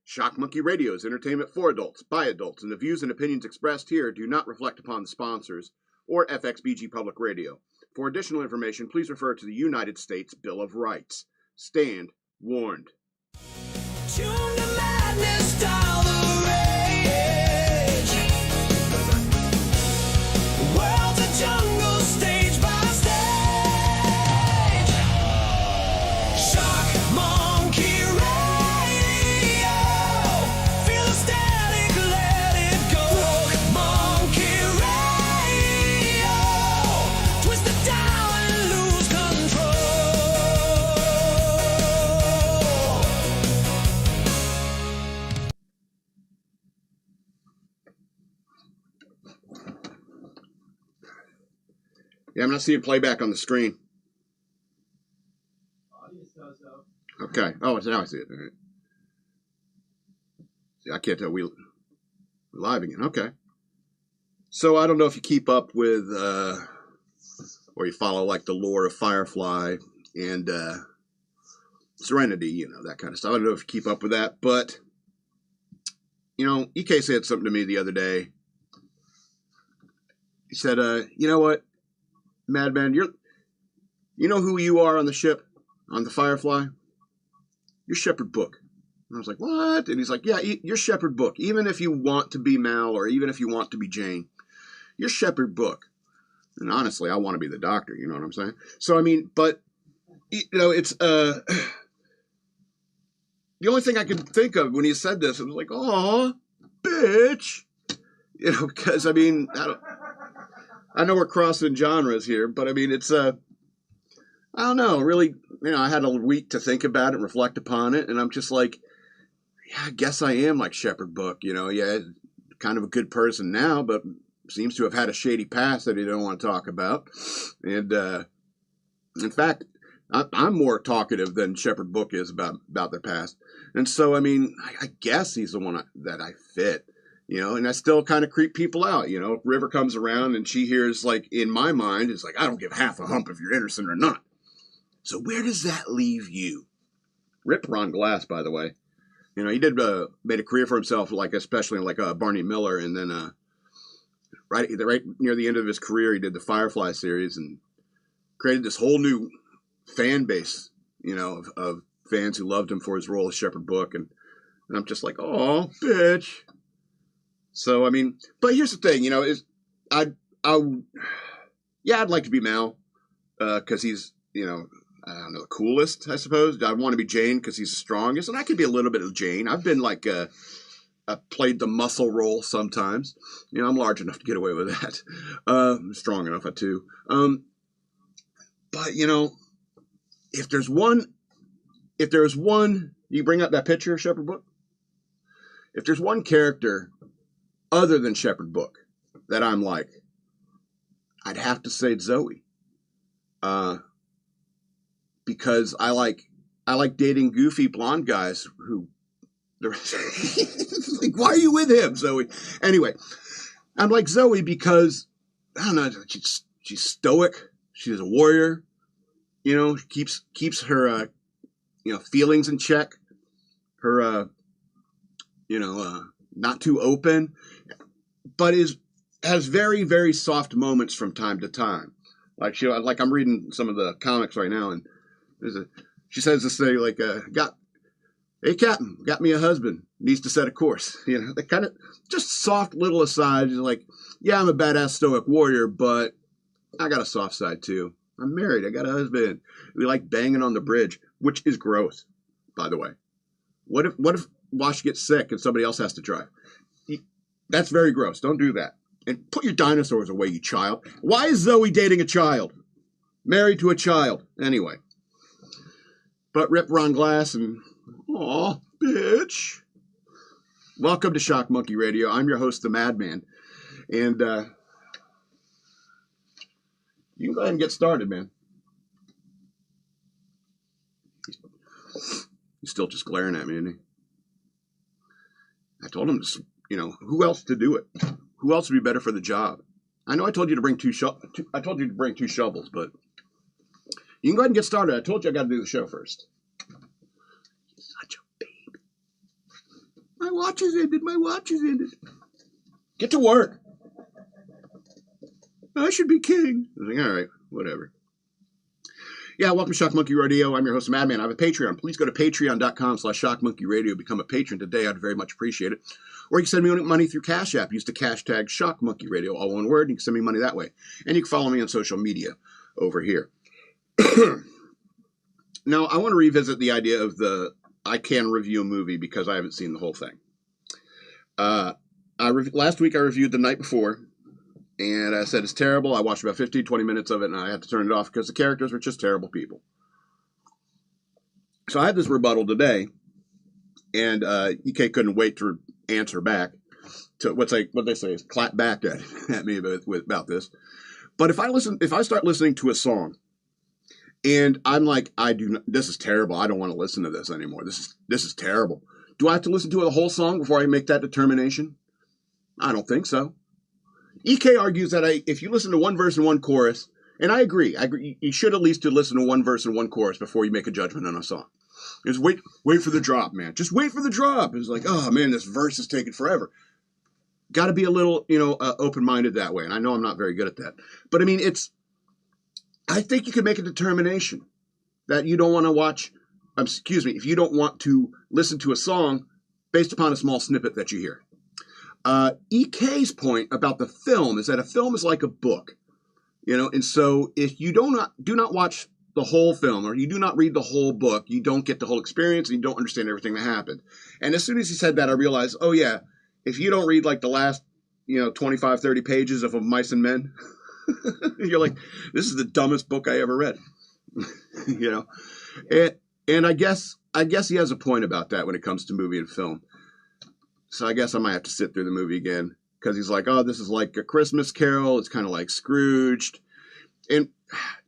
Shock Monkey Radio is entertainment for adults, by adults, and the views and opinions expressed here do not reflect upon the sponsors or FXBG Public Radio. For additional information, please refer to the United States Bill of Rights. Stand warned. Tune to madness down the rage. World's a jungle stage by stage. Shock Monkey Radio. Feel the static, let it go. Monkey Radio. Twist it down and lose control. Yeah, I'm not seeing playback on the screen. Okay. Oh, now I see it. All right. See, I can't tell. We're live again. Okay. So I don't know if you keep up with, or you follow like the lore of Firefly and Serenity, you know, that kind of stuff. I don't know if you keep up with that, but, you know, EK said something to me the other day. He said, you know what, Madman, you know who you are on the ship, on the Firefly? You're Shepherd Book. And I was like, what? And he's like, yeah, you're Shepherd Book. Even if you want to be Mal or even if you want to be Jane, you're Shepherd Book. And honestly, I want to be the Doctor, you know what I'm saying? So, I mean, but, you know, it's, the only thing I could think of when he said this, I was like, aw, bitch. You know, because, I mean, I know we're crossing genres here, but I mean, it's, I don't know, really, you know, I had a week to think about it and reflect upon it, and I'm just like, yeah, I guess I am like Shepherd Book, you know, yeah, kind of a good person now, but seems to have had a shady past that he don't want to talk about, and, in fact, I'm more talkative than Shepherd Book is about their past, and so, I mean, I guess he's the one that I fit. You know, and I still kind of creep people out, you know. River comes around and she hears, like, in my mind, it's like, I don't give half a hump if you're innocent or not. So where does that leave you? Rip Ron Glass, by the way. You know, he made a career for himself, like, especially like Barney Miller. And then right near the end of his career, he did the Firefly series and created this whole new fan base, you know, of fans who loved him for his role as Shepherd Book. And I'm just like, oh, bitch. So, I mean, but here's the thing, you know, I'd like to be Mal, because he's, you know, I don't know, the coolest, I suppose. I want to be Jane because he's the strongest, and I could be a little bit of Jane. I've been like, I played the muscle role sometimes. You know, I'm large enough to get away with that. I'm strong enough too. But, you know, if there's one, you bring up that picture, Shepherd Book? If there's one character other than Shepherd Book that I'm like, I'd have to say Zoe. Because I like dating goofy blonde guys who like, why are you with him, Zoe? Anyway, I'm like Zoe because I don't know, she's stoic, she's a warrior, you know, keeps her you know, feelings in check, her you know, not too open, but has very, very soft moments from time to time. Like I'm reading some of the comics right now, and she says this thing like, hey Captain, got me a husband, needs to set a course. You know, that kind of just soft little asides, like, yeah, I'm a badass stoic warrior, but I got a soft side too. I'm married, I got a husband. We like banging on the bridge, which is gross, by the way. What if Wash gets sick and somebody else has to drive? That's very gross. Don't do that. And put your dinosaurs away, you child. Why is Zoe dating a child? Married to a child. Anyway. But Rip Ron Glass and, aw, bitch. Welcome to Shock Monkey Radio. I'm your host, the Madman. And you can go ahead and get started, man. He's still just glaring at me, isn't he? I told him to, you know, who else to do it? Who else would be better for the job? I know I told you to bring two shovels, but you can go ahead and get started. I told you I got to do the show first. You're such a baby. watch has ended. My watch has ended. Get to work. I should be king. I was like, all right, whatever. Yeah, welcome to shockmonkeyradio. I'm your host, Madman. I have a Patreon. Please go to patreon.com/shockmonkeyradio. Become a patron today. I'd very much appreciate it. Or you can send me money through Cash App. Use the hashtag shockmonkeyradio, all one word. You can send me money that way. And you can follow me on social media over here. Now, I want to revisit the idea of I can review a movie because I haven't seen the whole thing. Last week I reviewed The Night Before. And I said it's terrible. I watched about 15, 20 minutes of it, and I had to turn it off because the characters were just terrible people. So I had this rebuttal today, and EK couldn't wait to answer back to what they say is clap back at me about this. But if I start listening to a song, and I'm like, this is terrible. I don't want to listen to this anymore. This is terrible. Do I have to listen to the whole song before I make that determination? I don't think so. EK argues that if you listen to one verse and one chorus, and I agree, you should at least listen to one verse and one chorus before you make a judgment on a song. Just wait for the drop, man. Just wait for the drop. It's like, oh man, this verse is taking forever. Got to be a little, open-minded that way. And I know I'm not very good at that, but I mean, I think you can make a determination that you don't want to watch. If you don't want to listen to a song based upon a small snippet that you hear. EK's point about the film is that a film is like a book, and so if you do not watch the whole film or you do not read the whole book, you don't get the whole experience and you don't understand everything that happened. And as soon as he said that, I realized, oh yeah, if you don't read like the last, 25, 30 pages of Mice and Men, you're like, this is the dumbest book I ever read, and I guess he has a point about that when it comes to movie and film. So I guess I might have to sit through the movie again because he's like, oh, this is like A Christmas Carol. It's kind of like Scrooged. And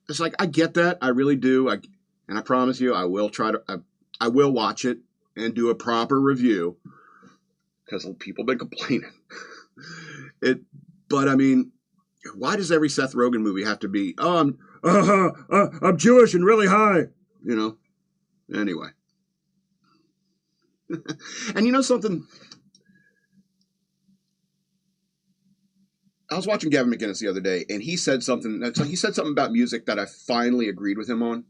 it's like, I get that. I really do. And I promise you, I will watch it and do a proper review because people have been complaining. But I mean, why does every Seth Rogen movie have to be, oh, I'm Jewish and really high, Anyway. And something? I was watching Gavin McInnes the other day, and he said something about music that I finally agreed with him on.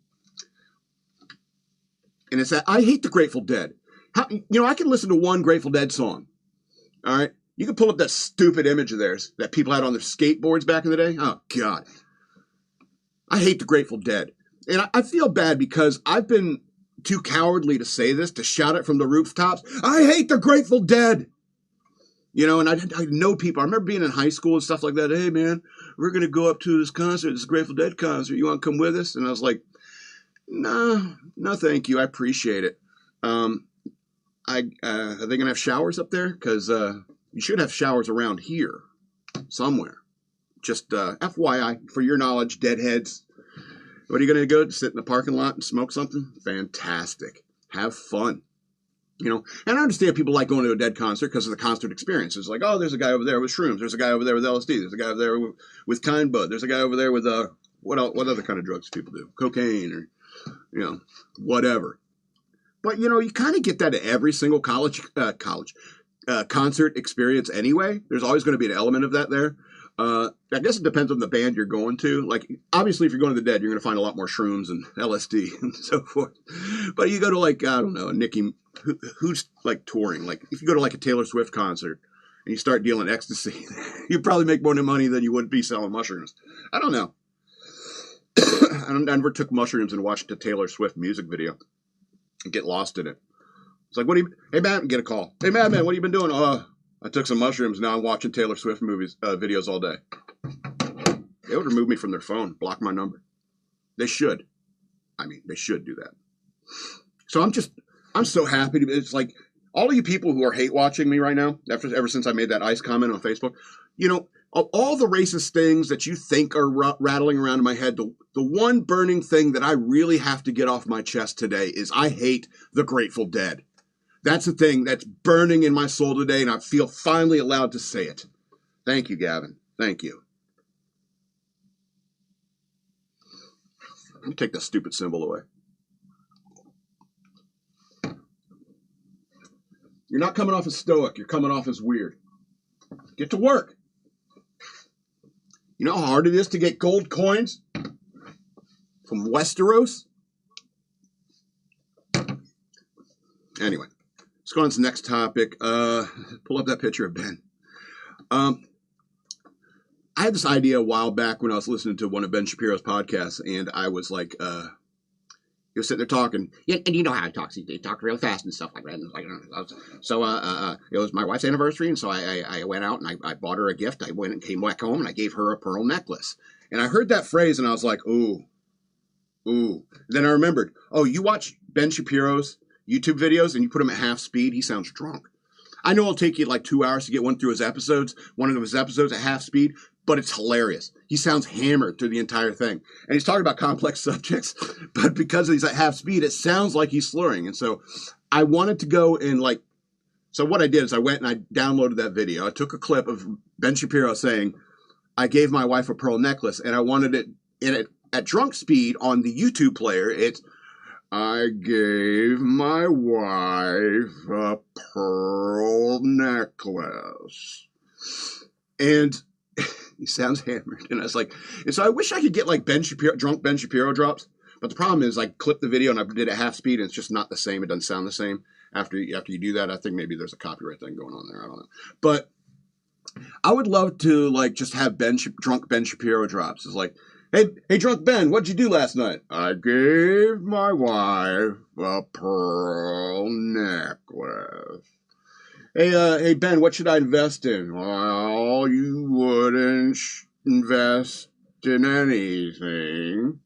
And it's that I hate the Grateful Dead. I can listen to one Grateful Dead song. All right? You can pull up that stupid image of theirs that people had on their skateboards back in the day. Oh, God. I hate the Grateful Dead. And I feel bad because I've been too cowardly to say this, to shout it from the rooftops. I hate the Grateful Dead. And I know people. I remember being in high school and stuff like that. Hey, man, we're going to go up to this concert, this Grateful Dead concert. You want to come with us? And I was like, no, thank you. I appreciate it. Are they going to have showers up there? Because you should have showers around here somewhere. Just FYI, for your knowledge, deadheads. What are you going to go? Sit in the parking lot and smoke something? Fantastic. Have fun. And I understand people like going to a Dead concert because of the concert experience. It's like, oh, there's a guy over there with shrooms. There's a guy over there with LSD. There's a guy over there with kind bud. There's a guy over there with what other kind of drugs do people do? Cocaine or whatever. But you kind of get that at every single college concert experience anyway. There's always going to be an element of that there. I guess it depends on the band you're going to. Like, obviously, if you're going to the Dead, you're going to find a lot more shrooms and LSD and so forth. But you go to, like, I don't know, Nicki, who's, like, touring. Like, if you go to, like, a Taylor Swift concert and you start dealing ecstasy, you probably make more money than you would be selling mushrooms. I don't know. I never took mushrooms and watched a Taylor Swift music video and get lost in it. It's like, hey, man, get a call. Hey, Madman, what have you been doing? I took some mushrooms. Now I'm watching Taylor Swift videos all day. They would remove me from their phone, block my number. They should. They should do that. So I'm so happy. It's like all of you people who are hate watching me right now, ever since I made that ICE comment on Facebook, all the racist things that you think are rattling around in my head, the one burning thing that I really have to get off my chest today is I hate the Grateful Dead. That's the thing that's burning in my soul today, and I feel finally allowed to say it. Thank you, Gavin. Thank you. Let me take that stupid symbol away. You're not coming off as stoic. You're coming off as weird. Get to work. You know how hard it is to get gold coins from Westeros? Anyway, let's go on to the next topic. Pull up that picture of Ben. I had this idea a while back when I was listening to one of Ben Shapiro's podcasts, and I was like, he was sitting there talking. Yeah, and you know how he talks. He talked real fast and stuff like that. And it was my wife's anniversary, and so I went out and I bought her a gift. I went and came back home, and I gave her a pearl necklace. And I heard that phrase, and I was like, ooh. Then I remembered, oh, you watch Ben Shapiro's YouTube videos, and you put him at half speed, he sounds drunk. I know it'll take you like 2 hours to get one of his episodes at half speed, but it's hilarious. He sounds hammered through the entire thing. And he's talking about complex subjects, but because he's at half speed, it sounds like he's slurring. And so I wanted to go and so what I did is I went and I downloaded that video. I took a clip of Ben Shapiro saying, I gave my wife a pearl necklace, and I wanted it at drunk speed on the YouTube player. It's, I gave my wife a pearl necklace. And he sounds hammered. And I was like, and so I wish I could get like drunk Ben Shapiro drops. But the problem is I clipped the video and I did it at half speed, and it's just not the same. It doesn't sound the same. After you do that, I think maybe there's a copyright thing going on there. I don't know. But I would love to like just have drunk Ben Shapiro drops. It's like, Hey, drunk Ben, what'd you do last night? I gave my wife a pearl necklace. Hey, Ben, what should I invest in? Well, you wouldn't invest in anything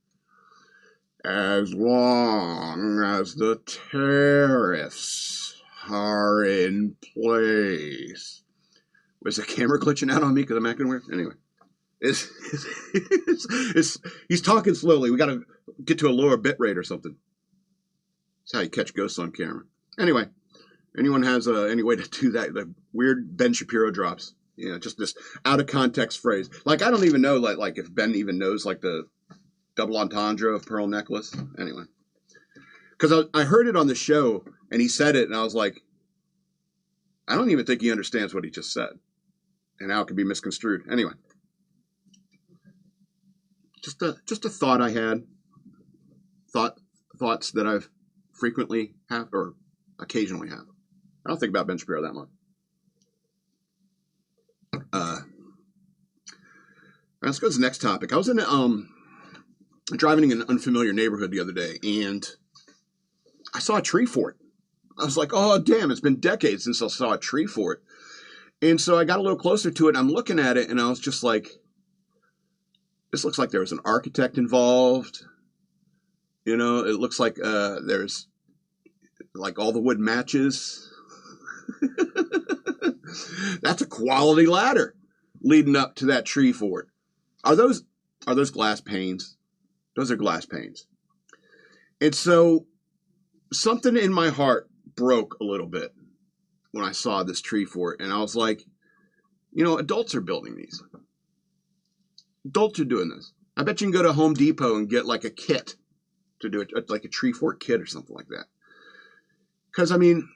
as long as the tariffs are in place. Was the camera glitching out on me because I'm acting weird? Anyway. He's talking slowly. We got to get to a lower bit rate or something. That's how you catch ghosts on camera. Anyway, anyone has any way to do that? The weird Ben Shapiro drops. You know, just this out of context phrase. Like I don't even know like if Ben even knows like the double entendre of pearl necklace. Anyway, because I heard it on the show and he said it and I was like, I don't even think he understands what he just said and how it could be misconstrued. Anyway. Just a thought I had. Thoughts that I've frequently have or occasionally have. I don't think about Ben Shapiro that much. Let's go to the next topic. I was driving in an unfamiliar neighborhood the other day, and I saw a tree fort. I was like, oh damn! It's been decades since I saw a tree fort, and so I got a little closer to it. I'm looking at it, and I was just like, this looks like there was an architect involved. You know, it looks like there's like all the wood matches. That's a quality ladder leading up to that tree fort. Are those glass panes? Those are glass panes. And so something in my heart broke a little bit when I saw this tree fort. And I was like, you know, adults are building these. Adults are doing this. I bet you can go to Home Depot and get like a kit to do it, like a tree fort kit or something like that. Because, I mean,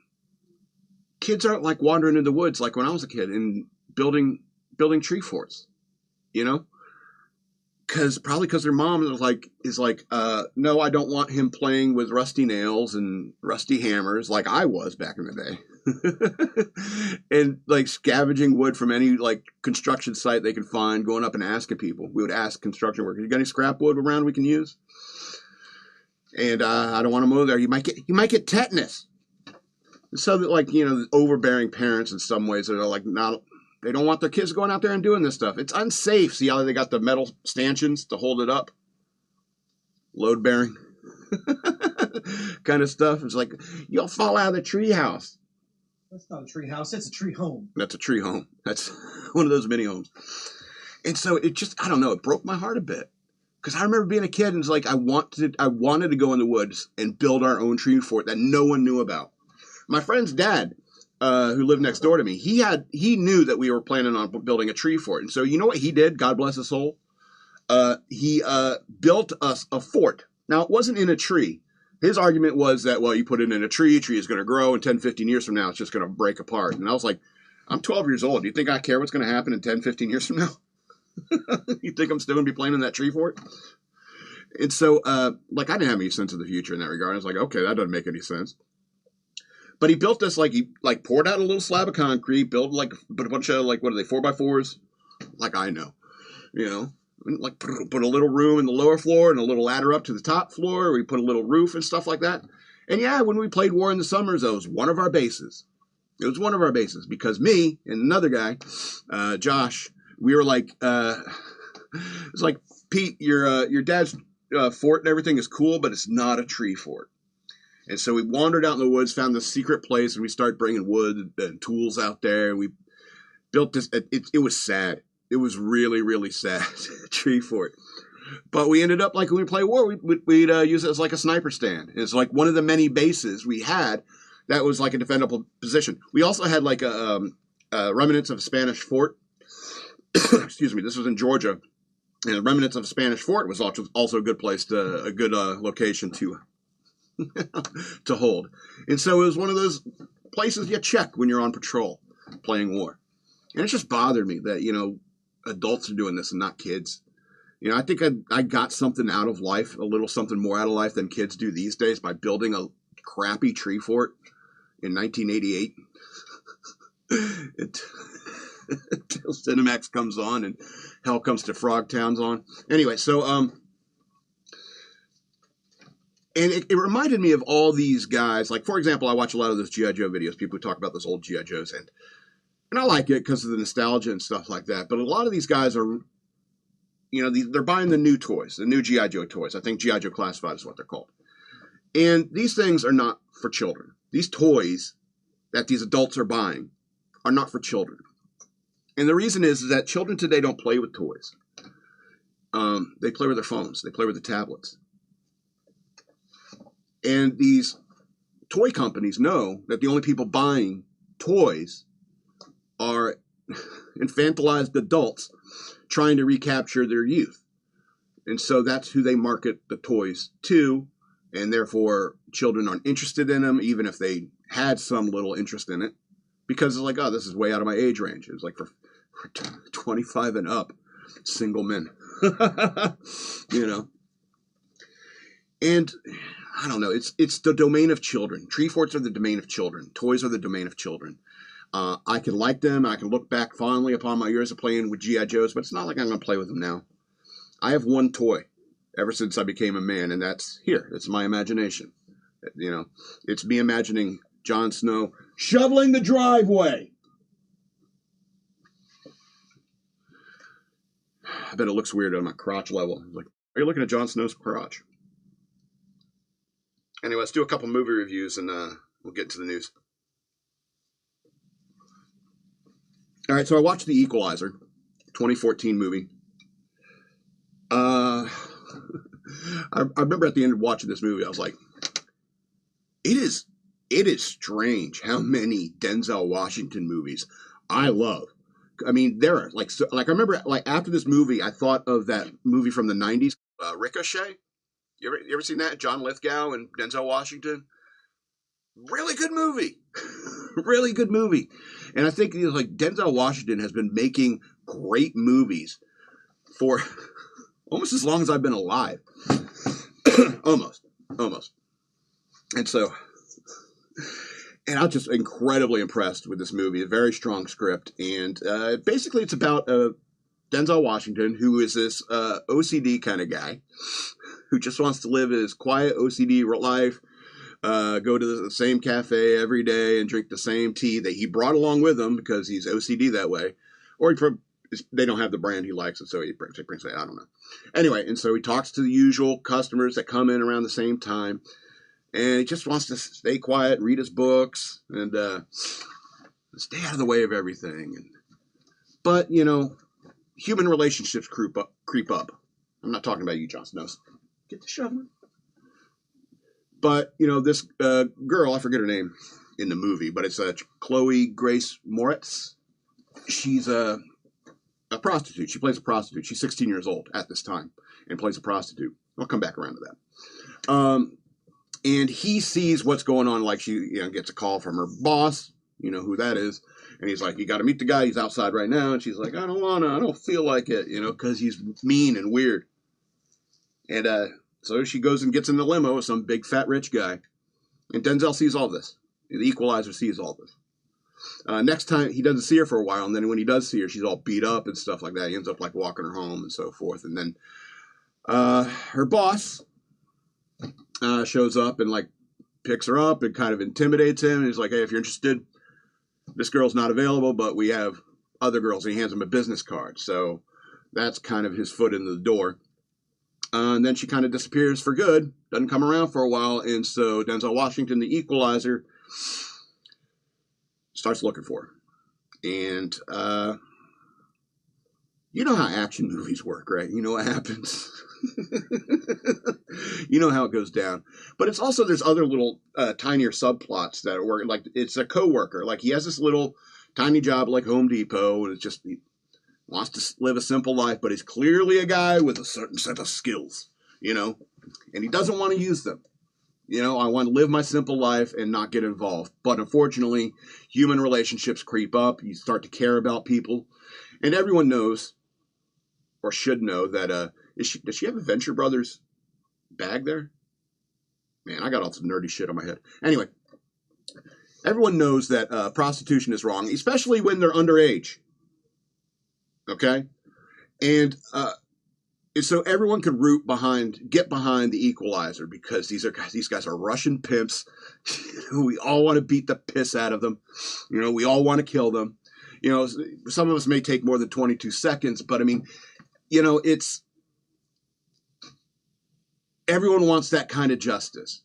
kids aren't like wandering in the woods like when I was a kid and building tree forts, you know? Probably because their mom is like, no, I don't want him playing with rusty nails and rusty hammers like I was back in the day. And like scavenging wood from any like construction site they could find, going up and asking people. We would ask construction workers, you got any scrap wood around we can use? And I don't want to mow there. You might get tetanus. So that like, you know, overbearing parents in some ways that are like they don't want their kids going out there and doing this stuff. It's unsafe. See how they got the metal stanchions to hold it up? Load bearing kind of stuff. It's like, you'll fall out of the tree house. That's not a tree house. It's a tree home. That's a tree home. That's one of those mini homes. And so it just, I don't know, it broke my heart a bit. Because I remember being a kid and it's like, I wanted to go in the woods and build our own tree fort that no one knew about. My friend's dad, who lived next door to me, he knew that we were planning on building a tree fort. And so you know what he did? God bless his soul. He built us a fort. Now, it wasn't in a tree, his argument was that, well, you put it in a tree is going to grow, and 10, 15 years from now, it's just going to break apart. And I was like, I'm 12 years old. Do you think I care what's going to happen in 10, 15 years from now? You think I'm still going to be playing in that tree fort? And so, like, I didn't have any sense of the future in that regard. I was like, okay, that doesn't make any sense. But he built this, like, he, like, poured out a little slab of concrete, built, like, put a bunch of, like, what are they, 4x4s? Like, I know, you know, like, put a little room in the lower floor and a little ladder up to the top floor. We put a little roof and stuff like that. And yeah, when we played War in the Summers, that was one of our bases. It was one of our bases because me and another guy, Josh, we were like, it's like, Pete, your dad's fort and everything is cool, but it's not a tree fort. And so we wandered out in the woods, found this secret place, and we started bringing wood and tools out there. And we built this. It was sad. It was really, really sad tree fort. But we ended up, like, when we play war, we'd use it as like a sniper stand. It's like one of the many bases we had that was like a defendable position. We also had like a remnants of a Spanish fort. Excuse me. This was in Georgia. And the remnants of a Spanish fort was also a good place a good location to to hold. And so it was one of those places you check when you're on patrol playing war. And it just bothered me that, you know, adults are doing this and not kids. You know, I think I got something out of life, a little something more out of life than kids do these days by building a crappy tree fort in 1988. Until Cinemax comes on and hell comes to Frogtown's on. Anyway, so, and it reminded me of all these guys. Like, for example, I watch a lot of those G.I. Joe videos, people who talk about those old G.I. Joes, and I like it because of the nostalgia and stuff like that. But a lot of these guys are, you know, they're buying the new toys, the new G.I. Joe toys. I think G.I. Joe Classified is what they're called. And these things are not for children. These toys that these adults are buying are not for children. And the reason is that children today don't play with toys. They play with their phones. They play with the tablets. And these toy companies know that the only people buying toys are infantilized adults trying to recapture their youth. And so that's who they market the toys to. And therefore, children aren't interested in them, even if they had some little interest in it. Because it's like, oh, this is way out of my age range. It was like for 25 and up, single men. You know? And I don't know, it's the domain of children. Tree forts are the domain of children. Toys are the domain of children. I can like them. I can look back fondly upon my years of playing with G.I. Joes, but it's not like I'm going to play with them now. I have one toy ever since I became a man, and that's here. It's my imagination. You know, it's me imagining Jon Snow shoveling the driveway. I bet it looks weird on my crotch level. Like, are you looking at Jon Snow's crotch? Anyway, let's do a couple movie reviews, and we'll get to the news. All right, so I watched The Equalizer, 2014 movie. I remember at the end of watching this movie, I was like, it is strange how many Denzel Washington movies I love. I mean, there are like I remember like after this movie, I thought of that movie from the 90s, Ricochet. You ever seen that? John Lithgow and Denzel Washington. Really good movie. Really good movie. And I think like Denzel Washington has been making great movies for almost as long as I've been alive. Almost. And so, and I'm just incredibly impressed with this movie. A very strong script. And basically it's about Denzel Washington, who is this OCD kind of guy who just wants to live his quiet OCD life, go to the same cafe every day and drink the same tea that he brought along with him because he's OCD that way. Or they don't have the brand he likes, and so he brings it. I don't know. Anyway, and so he talks to the usual customers that come in around the same time. And he just wants to stay quiet, read his books, and stay out of the way of everything. But, you know, human relationships creep up. I'm not talking about you, Jon Snow. Get the shoveling. But, you know, this girl, I forget her name in the movie, but it's Chloe Grace Moretz. She's a prostitute. She plays a prostitute. She's 16 years old at this time and plays a prostitute. I'll come back around to that. And he sees what's going on. Like she gets a call from her boss. You know who that is. And he's like, you got to meet the guy. He's outside right now. And she's like, I don't feel like it, because he's mean and weird. And so she goes and gets in the limo with some big fat rich guy. And Denzel sees all this. The Equalizer sees all this. Next time, he doesn't see her for a while. And then when he does see her, she's all beat up and stuff like that. He ends up like walking her home and so forth. And then her boss shows up and like picks her up and kind of intimidates him. And he's like, hey, if you're interested, this girl's not available, but we have other girls. And he hands him a business card. So that's kind of his foot in the door. And then she kind of disappears for good. Doesn't come around for a while. And so Denzel Washington, the Equalizer, starts looking for her. And you know how action movies work, right? You know what happens. You know how it goes down. But it's also, there's other little tinier subplots that work. Like, it's a coworker. Like, he has this little tiny job like Home Depot, and it's just, he wants to live a simple life, but he's clearly a guy with a certain set of skills, and he doesn't want to use them. I want to live my simple life and not get involved. But unfortunately, human relationships creep up. You start to care about people. And everyone knows, or should know, that does she have a Venture Brothers bag there? Man, I got all some nerdy shit on my head. Anyway, everyone knows that prostitution is wrong, especially when they're underage. Okay? And so everyone could get behind the Equalizer, because these guys are Russian pimps. We all want to beat the piss out of them. We all want to kill them. Some of us may take more than 22 seconds, but I mean, it's, everyone wants that kind of justice,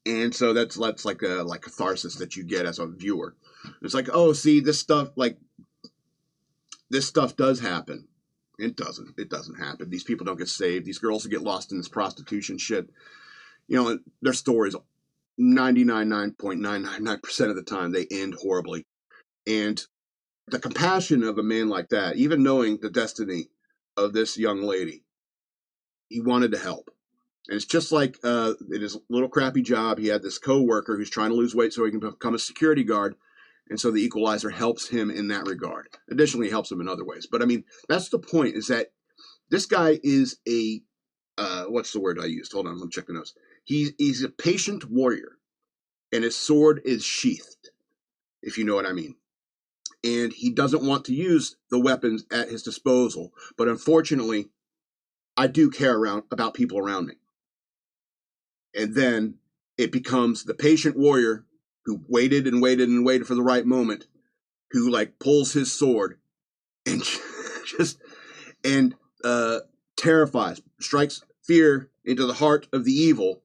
and so that's like a catharsis that you get as a viewer. It's like, oh, see, this stuff does happen. It doesn't happen. These people don't get saved. These girls get lost in this prostitution shit. Their stories, 99.999% of the time, they end horribly. And the compassion of a man like that, even knowing the destiny of this young lady, he wanted to help. And it's just like in his little crappy job, he had this coworker who's trying to lose weight so he can become a security guard. And so the Equalizer helps him in that regard. Additionally, he helps him in other ways. But I mean, that's the point, is that this guy is a, what's the word I used? Hold on, let me check the notes. He's a patient warrior, and his sword is sheathed, if you know what I mean. And he doesn't want to use the weapons at his disposal. But unfortunately, I do care about people around me. And then it becomes the patient warrior who waited and waited and waited for the right moment, who like pulls his sword and terrifies, strikes fear into the heart of the evil,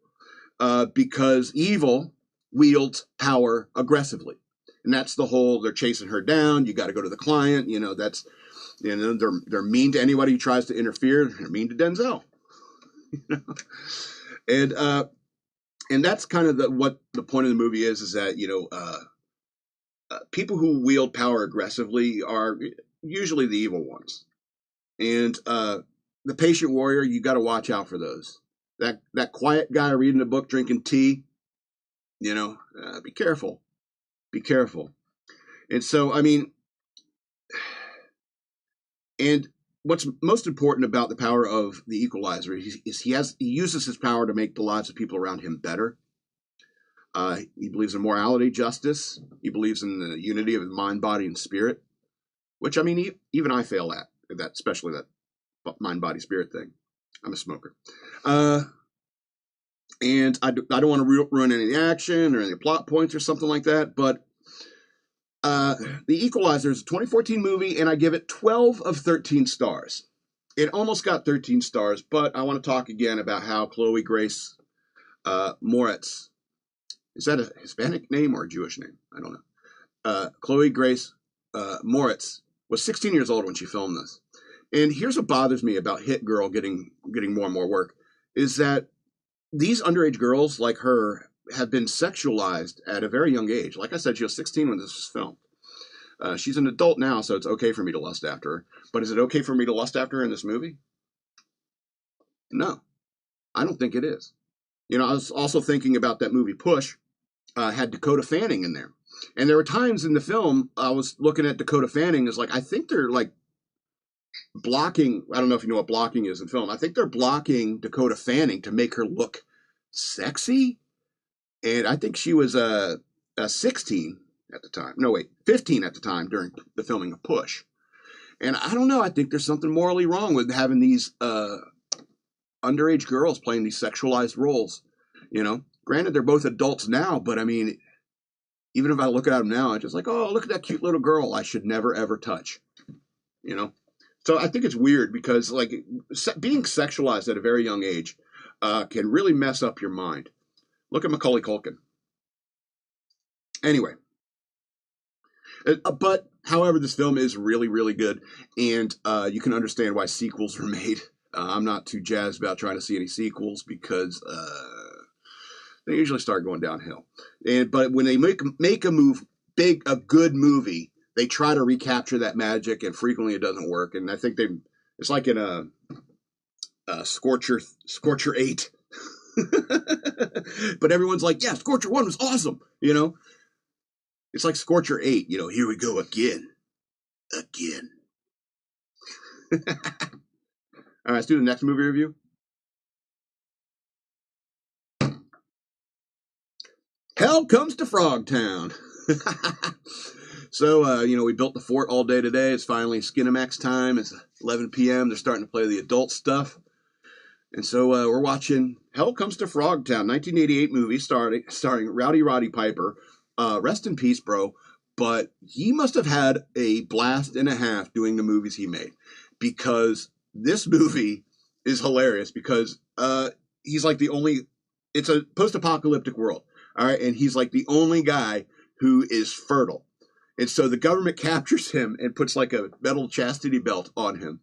because evil wields power aggressively. And that's the whole, they're chasing her down. You got to go to the client. That's, they're mean to anybody who tries to interfere. They're mean to Denzel. And that's kind of what the point of the movie is that, people who wield power aggressively are usually the evil ones. And the patient warrior, you got to watch out for those. That quiet guy reading a book, drinking tea, be careful. Be careful. And so, I mean, and what's most important about the power of the Equalizer is he uses his power to make the lives of people around him better. He believes in morality, justice. He believes in the unity of mind, body, and spirit, which, I mean, even I fail at that, especially that mind, body, spirit thing. I'm a smoker. And I don't want to ruin any of the action or any plot points or something like that, but The Equalizer is a 2014 movie, and I give it 12 of 13 stars. It almost got 13 stars, but I want to talk again about how Chloe Grace Moretz, is that a Hispanic name or a Jewish name? I don't know. Chloe Grace Moretz was 16 years old when she filmed this. And here's what bothers me about Hit Girl getting more and more work, is that these underage girls like her have been sexualized at a very young age. Like I said, she was 16 when this was filmed. She's an adult now, so it's okay for me to lust after her. But is it okay for me to lust after her in this movie? No, I don't think it is. You know, I was also thinking about that movie Push, had Dakota Fanning in there. And there were times in the film I was looking at Dakota Fanning as like, I think they're like blocking. I don't know if you know what blocking is in film. I think they're blocking Dakota Fanning to make her look sexy. And I think she was 16 at the time. No, wait, 15 at the time during the filming of Push. And I don't know. I think there's something morally wrong with having these underage girls playing these sexualized roles. You know, granted, they're both adults now, but I mean, even if I look at them now, I'm just like, oh, look at that cute little girl I should never, ever touch. You know? So I think it's weird because, like, being sexualized at a very young age can really mess up your mind. Look at Macaulay Culkin. Anyway. But, however, this film is really, really good, and you can understand why sequels were made. I'm not too jazzed about trying to see any sequels because they usually start going downhill. But when they make a good movie, they try to recapture that magic, and frequently it doesn't work. And I think it's like in a Scorcher 8. But everyone's like, yeah, Scorcher 1 was awesome, you know? It's like Scorcher 8, you know, here we go again. All right, let's do the next movie review. Hell Comes to Frogtown. So, you know, we built the fort all day today. It's finally Skinamax time. It's 11 p.m. They're starting to play the adult stuff. And so we're watching Hell Comes to Frogtown, 1988 movie starring Rowdy Roddy Piper. Rest in peace, bro. But he must have had a blast and a half doing the movies he made. Because this movie is hilarious because he's like the only... It's a post-apocalyptic world. All right, and he's like the only guy who is fertile. And so the government captures him and puts like a metal chastity belt on him.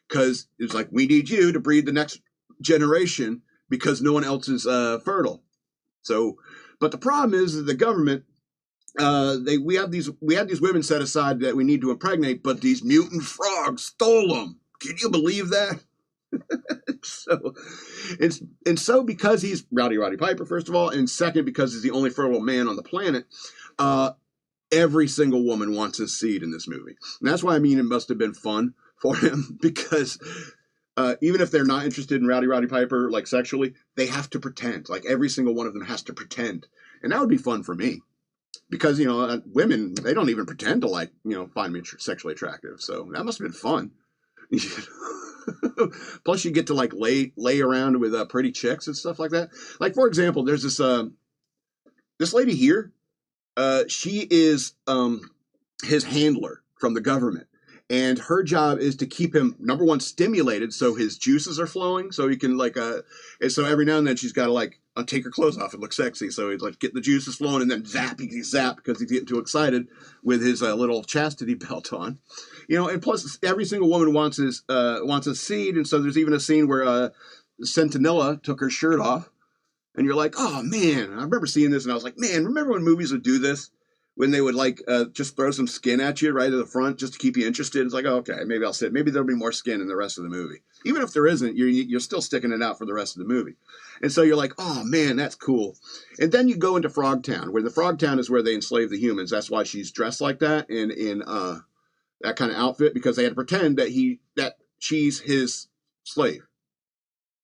Because it's like, we need you to breed the next generation because no one else is fertile. So, but the problem is that the government, we had these women set aside that we need to impregnate, but these mutant frogs stole them. Can you believe that? So because he's Rowdy Roddy Piper, first of all, and second, because he's the only fertile man on the planet, every single woman wants his seed in this movie. And that's why I mean it must have been fun for him because even if they're not interested in Rowdy Roddy Piper, like sexually, they have to pretend. Like every single one of them has to pretend. And that would be fun for me. Because, you know, women, they don't even pretend to, like, you know, find me sexually attractive. So that must have been fun. Plus you get to like lay around with pretty chicks and stuff like that. Like, for example, there's this lady here. She is his handler from the government, and her job is to keep him, number one, stimulated so his juices are flowing, so he can like and so every now and then she's got to like take her clothes off and look sexy, so he's like getting the juices flowing, and then zap because he's getting too excited with his little chastity belt on. You know, and plus every single woman wants a seed, and so there's even a scene where Sentinella took her shirt off, and you're like, oh man, I remember seeing this, and I was like, man, remember when movies would do this? When they would like just throw some skin at you right at the front just to keep you interested. It's like, oh, okay, maybe I'll sit. Maybe there'll be more skin in the rest of the movie. Even if there isn't, you're still sticking it out for the rest of the movie. And so you're like, oh man, that's cool. And then you go into Frogtown, where the Frogtown is where they enslave the humans. That's why she's dressed like that and in that kind of outfit, because they had to pretend that she's his slave.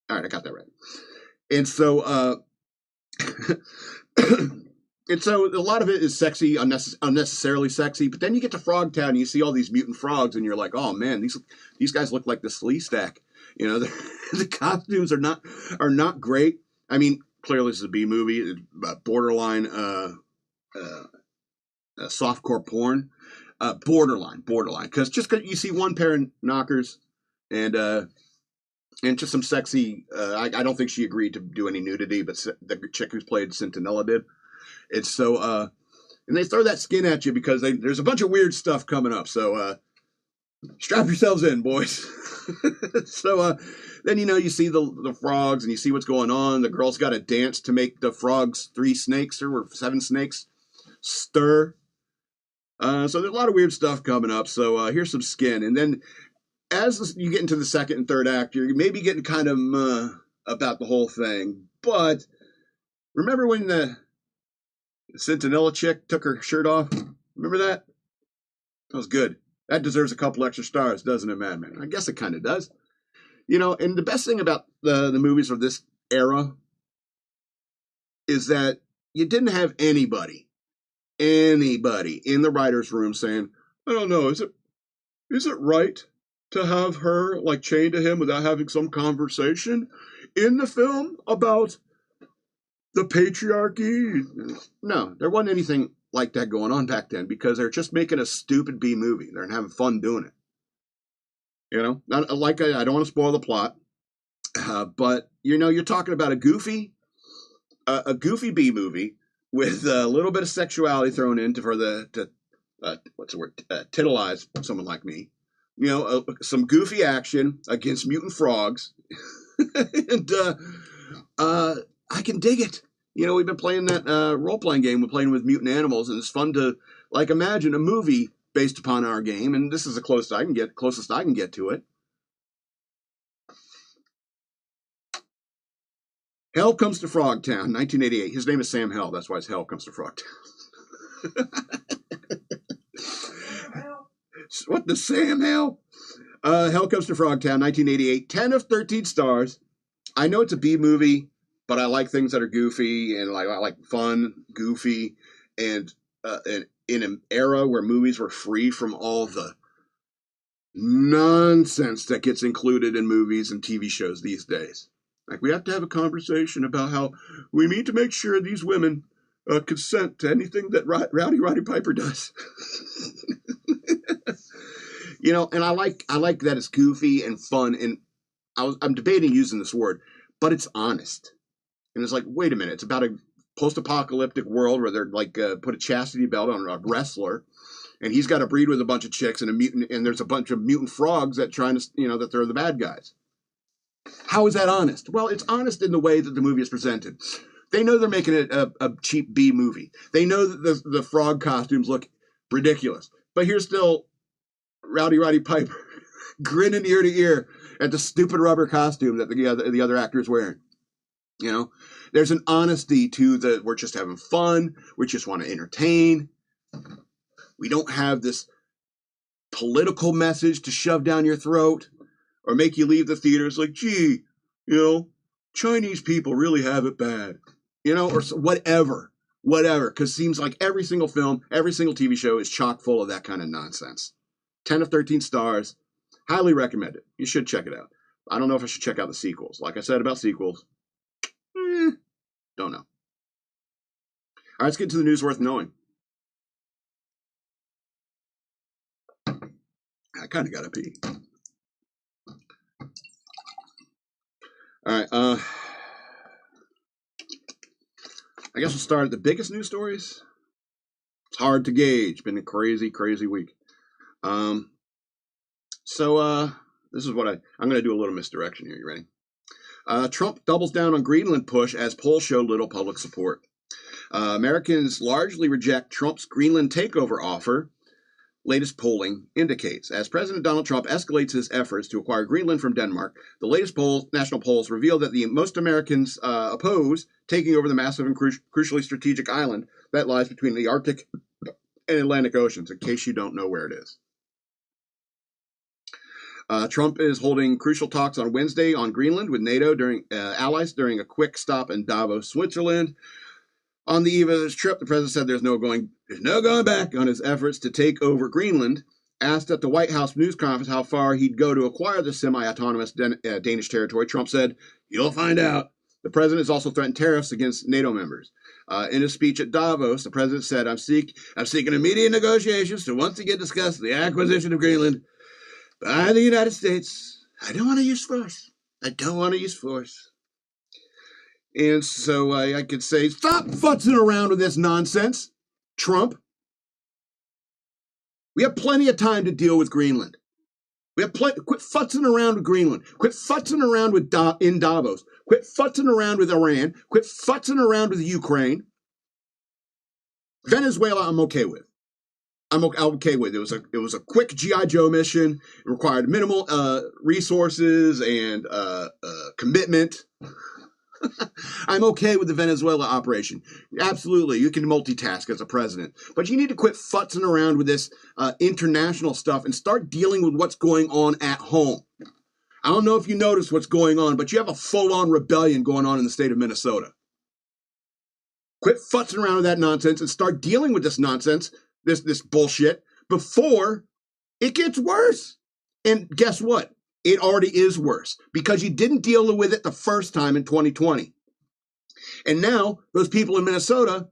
All right, I got that right. And so and so a lot of it is sexy, unnecessarily sexy. But then you get to Frogtown and you see all these mutant frogs, and you're like, oh man, these guys look like the Slee Stack. You know, the costumes are not great. I mean, clearly this is a B movie, borderline softcore porn, borderline. Because you see one pair of knockers and just some sexy. I don't think she agreed to do any nudity, but the chick who's played Sentinella did. And so, and they throw that skin at you because there's a bunch of weird stuff coming up. So, strap yourselves in, boys. So, then, you know, you see the frogs and you see what's going on. The girl's got to dance to make the frogs 3 snakes or 7 snakes stir. So there's a lot of weird stuff coming up. So, here's some skin. And then as you get into the second and third act, you're maybe getting kind of about the whole thing. But remember when the Centinela chick took her shirt off? Remember that? That was good. That deserves a couple extra stars, doesn't it, Madman? I guess it kind of does. And the best thing about the movies of this era is that you didn't have anybody in the writer's room saying, I don't know, is it right to have her like chained to him without having some conversation in the film about the patriarchy? No, there wasn't anything like that going on back then because they're just making a stupid B movie. They're having fun doing it. Not like I don't want to spoil the plot, but you're talking about a goofy B movie with a little bit of sexuality thrown in for what's the word, titilize someone like me. Some goofy action against mutant frogs, and I can dig it. We've been playing that role-playing game. We're playing with mutant animals, and it's fun to imagine a movie based upon our game, and this is the closest I can get to it. Hell Comes to Frogtown, 1988. His name is Sam Hell. That's why it's Hell Comes to Frogtown. What the Sam Hell? Hell Comes to Frogtown, 1988. 10 of 13 stars. I know it's a B movie, but I like things that are goofy, and I like fun, goofy, and in an era where movies were free from all the nonsense that gets included in movies and TV shows these days. We have to have a conversation about how we need to make sure these women consent to anything that Rowdy Piper does. And I like that it's goofy and fun, and I'm debating using this word, but it's honest. And it's wait a minute, it's about a post-apocalyptic world where they're put a chastity belt on a wrestler, and he's got to breed with a bunch of chicks and a mutant, and there's a bunch of mutant frogs that that they're the bad guys. How is that honest? Well, it's honest in the way that the movie is presented. They know they're making it a cheap B movie. They know that the frog costumes look ridiculous, but here's still Rowdy Piper grinning ear to ear at the stupid rubber costume that the other actor is wearing. There's an honesty to we're just having fun. We just want to entertain. We don't have this political message to shove down your throat or make you leave the theaters gee, Chinese people really have it bad, or whatever, because it seems like every single film, every single TV show is chock full of that kind of nonsense. 10 of 13 stars. Highly recommend it. You should check it out. I don't know if I should check out the sequels. Like I said about sequels, don't know. All right, let's get to the news worth knowing. I kind of got to pee. All right, I guess we'll start at the biggest news stories. It's hard to gauge. Been a crazy, crazy week. So this is what I'm going to do a little misdirection here. You ready? Trump doubles down on Greenland push as polls show little public support. Americans largely reject Trump's Greenland takeover offer, latest polling indicates. As President Donald Trump escalates his efforts to acquire Greenland from Denmark, the latest national polls reveal that most Americans oppose taking over the massive and crucially strategic island that lies between the Arctic and Atlantic Oceans, in case you don't know where it is. Trump is holding crucial talks on Wednesday on Greenland with NATO allies during a quick stop in Davos, Switzerland. On the eve of his trip, the president said there's no going back on his efforts to take over Greenland. Asked at the White House news conference how far he'd go to acquire the semi-autonomous Danish territory, Trump said, "You'll find out." The president has also threatened tariffs against NATO members. In his speech at Davos, the president said, I'm seeking immediate negotiations to once again discuss the acquisition of Greenland by the United States. I don't want to use force. And so I could say, stop futzing around with this nonsense, Trump. We have plenty of time to deal with Greenland. Quit futzing around with Greenland. Quit futzing around in Davos. Quit futzing around with Iran. Quit futzing around with Ukraine. Venezuela, I'm okay with. I'm okay with. It was a quick G.I. Joe mission. It required minimal resources and commitment. I'm okay with the Venezuela operation. Absolutely, you can multitask as a president. But you need to quit futzing around with this international stuff and start dealing with what's going on at home. I don't know if you noticed what's going on, but you have a full-on rebellion going on in the state of Minnesota. Quit futzing around with that nonsense and start dealing with this nonsense, this bullshit, before it gets worse. And guess what? It already is worse because you didn't deal with it the first time in 2020. And now those people in Minnesota,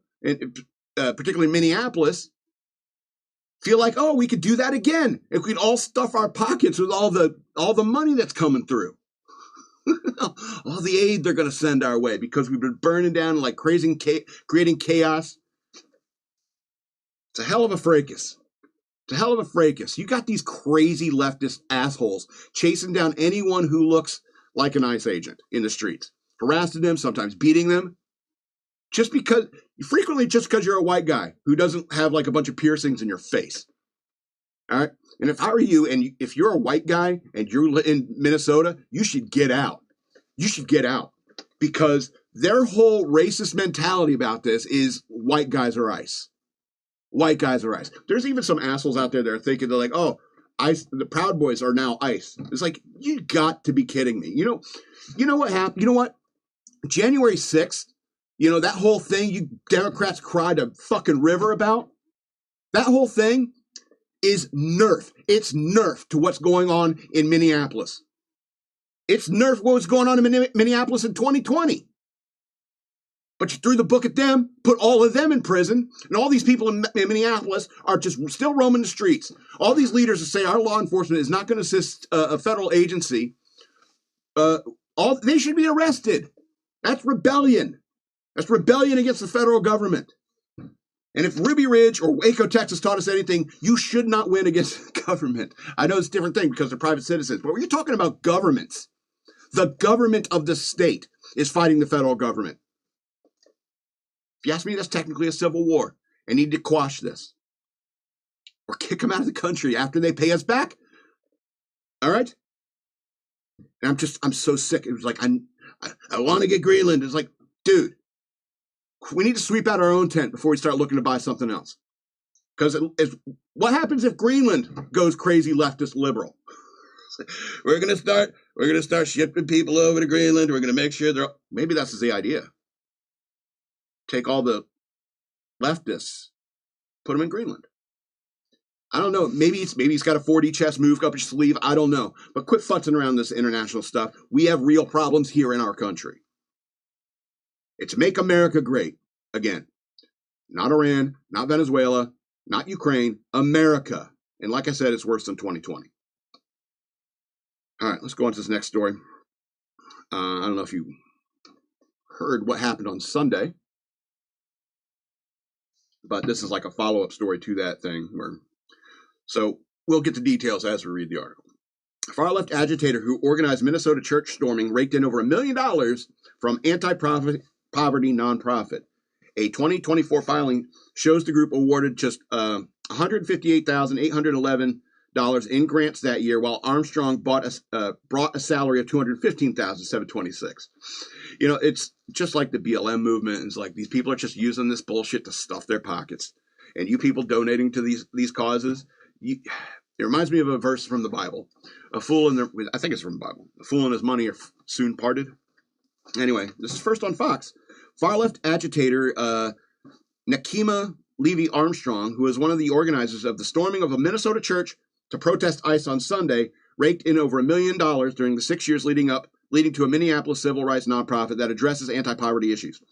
particularly Minneapolis, feel like, oh, we could do that again. If we'd all stuff our pockets with all the money that's coming through. All the aid they're going to send our way because we've been burning down like crazy, creating chaos. It's a hell of a fracas. It's a hell of a fracas. You got these crazy leftist assholes chasing down anyone who looks like an ICE agent in the streets, harassing them, sometimes beating them, frequently just because you're a white guy who doesn't have like a bunch of piercings in your face. All right? And if I were you, and if you're a white guy and you're in Minnesota, you should get out. You should get out because their whole racist mentality about this is white guys are ICE. White guys are ICE. There's even some assholes out there that are thinking they're like, oh, ICE, the Proud Boys are now ICE. It's like, you got to be kidding me. You know what happened? You know what? January 6th, that whole thing you Democrats cried a fucking river about, that whole thing is nerf. It's nerf to what's going on in Minneapolis. It's nerf what was going on in Minneapolis in 2020. But you threw the book at them, put all of them in prison, and all these people in Minneapolis are just still roaming the streets. All these leaders that say our law enforcement is not going to assist a federal agency, they should be arrested. That's rebellion. That's rebellion against the federal government. And if Ruby Ridge or Waco, Texas taught us anything, you should not win against government. I know it's a different thing because they're private citizens, but when you're talking about governments, the government of the state is fighting the federal government. If you ask me, that's technically a civil war. I need to quash this. Or kick them out of the country after they pay us back. All right? And I'm so sick. It was like, I want to get Greenland. It's like, dude, we need to sweep out our own tent before we start looking to buy something else. Because what happens if Greenland goes crazy leftist liberal? We're gonna start shipping people over to Greenland. We're gonna make sure maybe that's the idea. Take all the leftists, put them in Greenland. I don't know. Maybe he's got a 4D chess move up his sleeve. I don't know. But quit futzing around this international stuff. We have real problems here in our country. It's make America great again. Not Iran, not Venezuela, not Ukraine, America. And like I said, it's worse than 2020. All right, let's go on to this next story. I don't know if you heard what happened on Sunday, but this is like a follow-up story to that thing. So we'll get the details as we read the article. A far-left agitator who organized Minnesota church storming raked in over $1 million from anti-poverty nonprofit. A 2024 filing shows the group awarded just $158,811 in grants that year, while Armstrong brought a salary of $215,726. It's just like the BLM movement. It's like these people are just using this bullshit to stuff their pockets. And you people donating to these causes, it reminds me of a verse from the Bible. I think it's from the Bible. A fool and his money are soon parted. Anyway, this is first on Fox. Far-left agitator Nakima Levy Armstrong, who is one of the organizers of the storming of a Minnesota church to protest ICE on Sunday, raked in over $1 million during the 6 years leading to a Minneapolis civil rights nonprofit that addresses anti-poverty issues.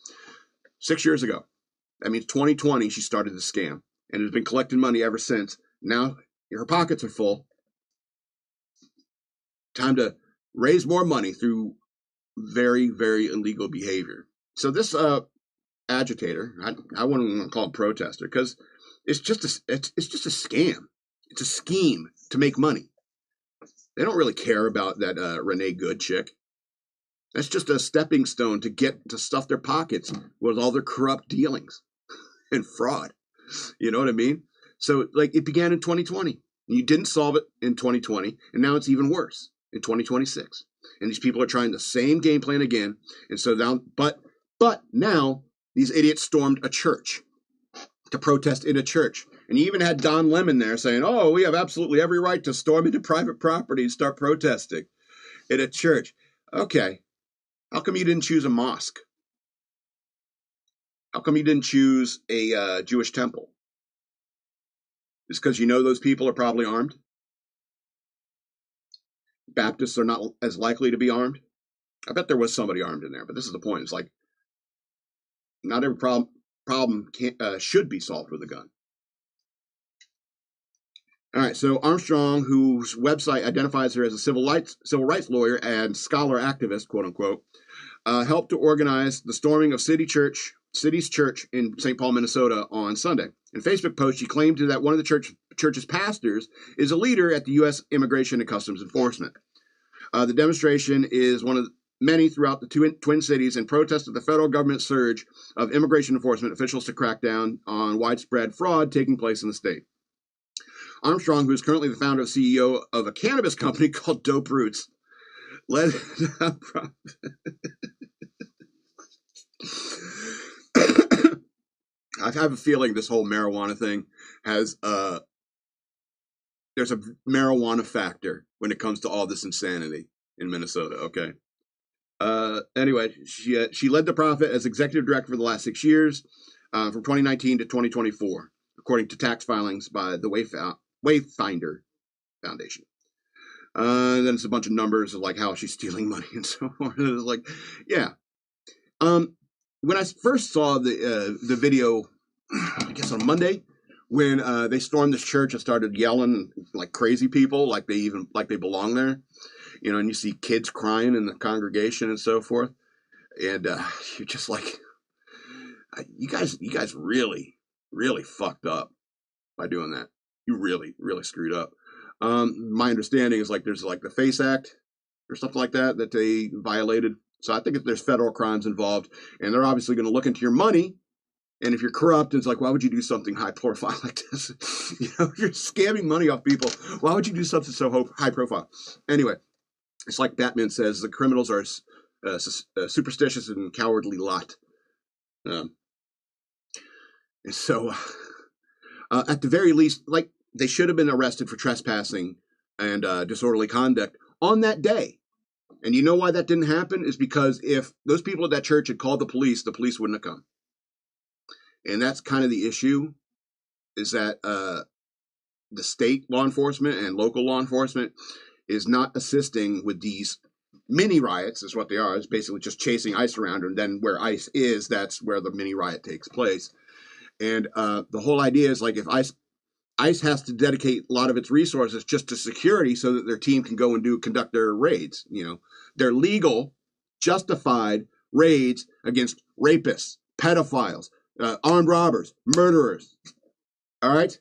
6 years ago. That means 2020, she started the scam and has been collecting money ever since. Now her pockets are full. Time to raise more money through very, very illegal behavior. So this agitator, I wouldn't want to call him protester because it's just a scam. It's a scheme to make money. They don't really care about that Renee Good chick. That's just a stepping stone to stuff their pockets with all their corrupt dealings and fraud. You know what I mean? So it began in 2020. You didn't solve it in 2020, and now it's even worse in 2026. And these people are trying the same game plan again. And so now, but now these idiots stormed a church to protest in a church. And you even had Don Lemon there saying, oh, we have absolutely every right to storm into private property and start protesting in a church. Okay. How come you didn't choose a mosque? How come you didn't choose a Jewish temple? It's because you know those people are probably armed? Baptists are not as likely to be armed? I bet there was somebody armed in there, but this is the point. It's like, not every problem should be solved with a gun. All right, so Armstrong, whose website identifies her as a civil rights lawyer and scholar activist, quote unquote, helped to organize the storming of City's church in St. Paul, Minnesota on Sunday. In a Facebook post, she claimed that one of the church's pastors is a leader at the U.S. Immigration and Customs Enforcement. The demonstration is one of many throughout the Twin Cities in protest of the federal government surge of immigration enforcement officials to crack down on widespread fraud taking place in the state. Armstrong, who is currently the founder and CEO of a cannabis company called Dope Roots, led I have a feeling this whole marijuana thing has there's a marijuana factor when it comes to all this insanity in Minnesota. Okay. Anyway, she led the profit as executive director for the last 6 years, from 2019 to 2024, according to tax filings by the Wayfinder Foundation. Then it's a bunch of numbers of like how she's stealing money and so on. It's like, yeah. When I first saw the video, I guess on Monday, when they stormed this church and started yelling like crazy people, like they belong there, you know, and you see kids crying in the congregation and so forth, and you're just like, you guys really fucked up by doing that. You really screwed up. My understanding is like there's like the FACE Act or something like that they violated. So I think there's federal crimes involved, and they're obviously going to look into your money. And if you're corrupt, it's like, why would you do something high profile like this? You know, if you're scamming money off people, why would you do something so high profile? Anyway, it's like Batman says, the criminals are a superstitious and cowardly lot. And so, at the very least, like, they should have been arrested for trespassing and disorderly conduct on that day. And you know why that didn't happen? Is because if those people at that church had called the police wouldn't have come. And that's kind of the issue, is that the state law enforcement and local law enforcement is not assisting with these mini riots, is what they are. It's basically just chasing ICE around, and then where ICE is, that's where the mini riot takes place. And the whole idea is like if ICE has to dedicate a lot of its resources just to security so that their team can go and conduct their raids. You know, their legal, justified raids against rapists, pedophiles, armed robbers, murderers. All right?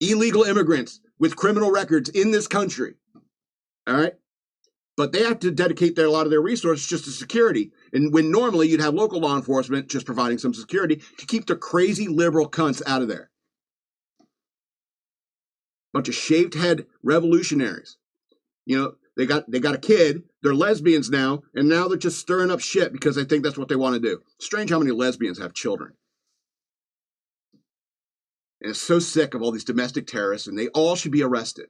Illegal immigrants with criminal records in this country. All right? But they have to dedicate a lot of their resources just to security. And when normally you'd have local law enforcement just providing some security to keep the crazy liberal cunts out of there. Bunch of shaved head revolutionaries. You know, they got a kid, they're lesbians now, and now they're just stirring up shit because they think that's what they want to do. Strange how many lesbians have children. And it's so sick of all these domestic terrorists, and they all should be arrested.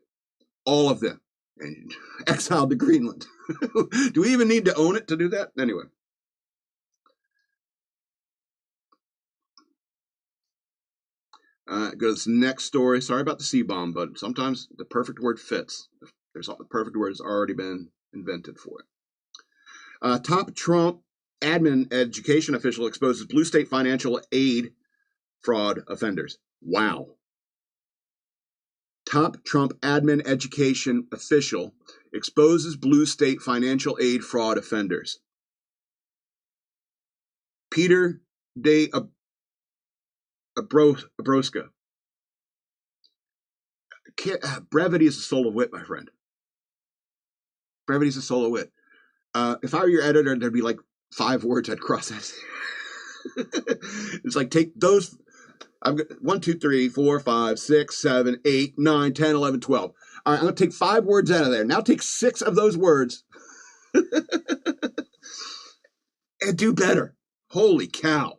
All of them. And exiled to Greenland. Do we even need to own it to do that? Anyway. Go to this next story. Sorry about the C-bomb, but sometimes the perfect word fits. The perfect word has already been invented for it. Top Trump admin education official exposes blue state financial aid fraud offenders. Wow. Top Trump admin education official exposes blue state financial aid fraud offenders. Peter de Abroska. Brevity is the soul of wit, my friend. Brevity is the soul of wit. If I were your editor, there'd be like 5 words I'd cross out. It's like take those. I've got 1, 2, 3, 4, 5, 6, 7, 8, 9, 10, 11, 12. All right, I'm going to take 5 words out of there. Now take 6 of those words and do better. Holy cow.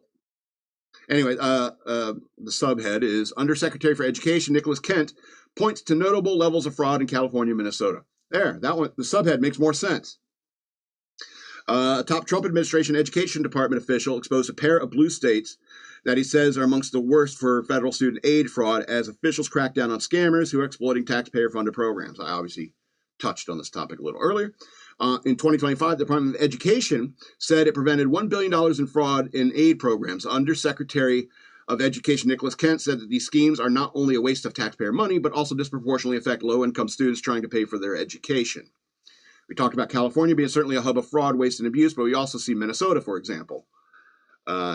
Anyway, the subhead is Undersecretary for Education Nicholas Kent points to notable levels of fraud in California and Minnesota. There, that one, the subhead makes more sense. A top Trump administration education department official exposed a pair of blue states that he says are amongst the worst for federal student aid fraud as officials crack down on scammers who are exploiting taxpayer-funded programs. I obviously touched on this topic a little earlier. In 2025, the Department of Education said it prevented $1 billion in fraud in aid programs. Undersecretary of Education Nicholas Kent said that these schemes are not only a waste of taxpayer money, but also disproportionately affect low-income students trying to pay for their education. We talked about California being certainly a hub of fraud, waste, and abuse, but we also see Minnesota, for example.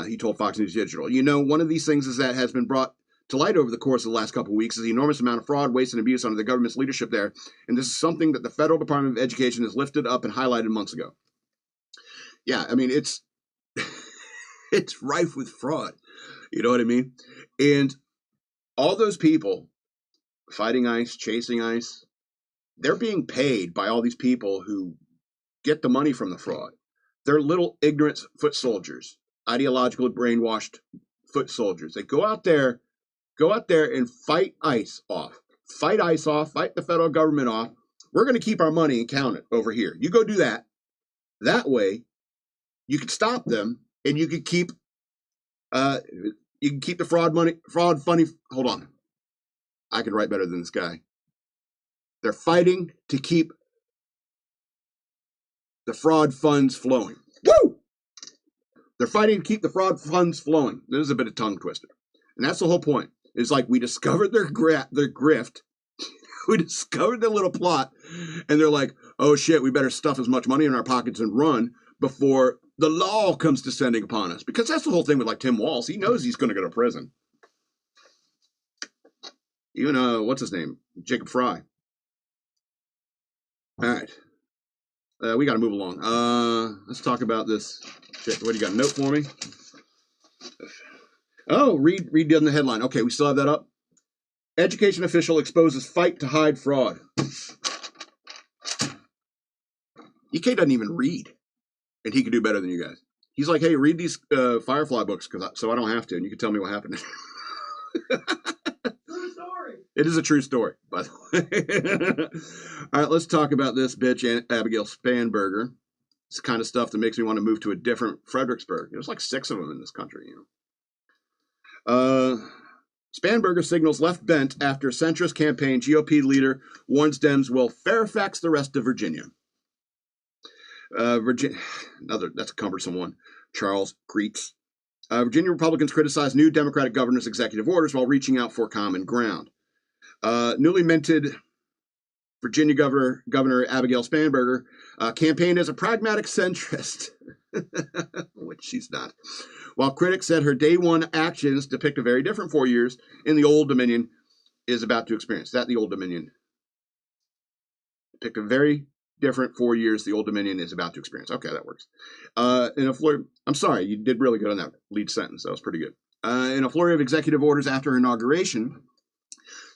He told Fox News Digital. You know, one of these things is that has been brought to light over the course of the last couple of weeks is the enormous amount of fraud, waste, and abuse under the government's leadership there. And this is something that the federal Department of Education has lifted up and highlighted months ago. Yeah, I mean, it's it's rife with fraud. You know what I mean? And all those people fighting ICE, chasing ICE, they're being paid by all these people who get the money from the fraud. They're little ignorant foot soldiers, ideologically brainwashed foot soldiers. They go out there and fight ICE off. Fight ICE off, fight the federal government off. We're going to keep our money and count it over here. You go do that. That way, you can stop them and you can keep the fraud funny. Hold on. I can write better than this guy. They're fighting to keep the fraud funds flowing. Woo! They're fighting to keep the fraud funds flowing. This is a bit of tongue twister. And that's the whole point. It's like we discovered their grift. We discovered their little plot. And they're like, oh shit, we better stuff as much money in our pockets and run before the law comes descending upon us. Because that's the whole thing with like Tim Walz. He knows he's going to go to prison. Even, what's his name? Jacob Fry. All right. We got to move along. Let's talk about this shit. What do you got? A note for me? Oh, read the headline. Okay, we still have that up. Education official exposes fight to hide fraud. EK doesn't even read, and he could do better than you guys. He's like, hey, read these Firefly books so I don't have to, and you can tell me what happened. True story. It is a true story, by the way. All right, let's talk about this bitch, Abigail Spanberger. It's the kind of stuff that makes me want to move to a different Fredericksburg. There's like 6 of them in this country, you know. Spanberger signals left bent after centrist campaign GOP leader warns Dems will Fairfax the rest of Virginia. That's a cumbersome one. Charles Creeks. Virginia Republicans criticize new Democratic governor's executive orders while reaching out for common ground. Newly minted Virginia Governor Abigail Spanberger campaigned as a pragmatic centrist, which she's not. While critics said her day one actions depict a very different 4 years in the Old Dominion is about to experience. The Old Dominion depict a very different 4 years the Old Dominion is about to experience. Okay, that works. In a flurry, I'm sorry, you did really good on that lead sentence. That was pretty good. In a flurry of executive orders after her inauguration,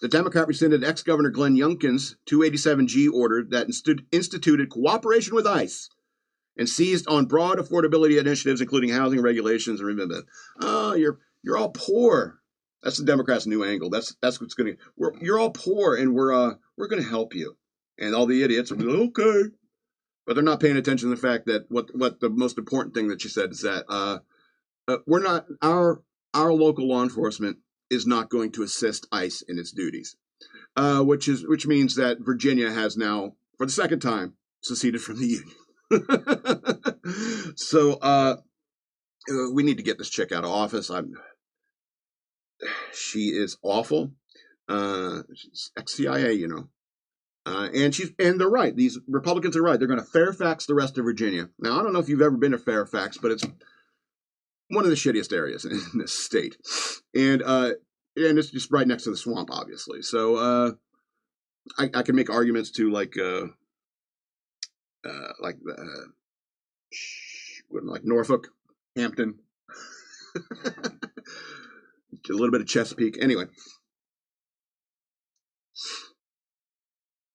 the Democrat rescinded ex-Governor Glenn Youngkin's 287G order that instituted cooperation with ICE and seized on broad affordability initiatives, including housing regulations. And oh, you're all poor. That's the Democrats' new angle. That's what's going to. You're all poor, and we're going to help you. And all the idiots are like, okay, but they're not paying attention to the fact that what the most important thing that she said is that we're not our local law enforcement is not going to assist ICE in its duties, which means that Virginia has now, for the second time, seceded from the union. So we need to get this chick out of office. She is awful. She's ex-CIA, you know. And they're right. These Republicans are right. They're going to Fairfax the rest of Virginia. Now, I don't know if you've ever been to Fairfax, but it's one of the shittiest areas in this state. And it's just right next to the swamp, obviously. So I can make arguments to like Norfolk, Hampton, a little bit of Chesapeake. Anyway,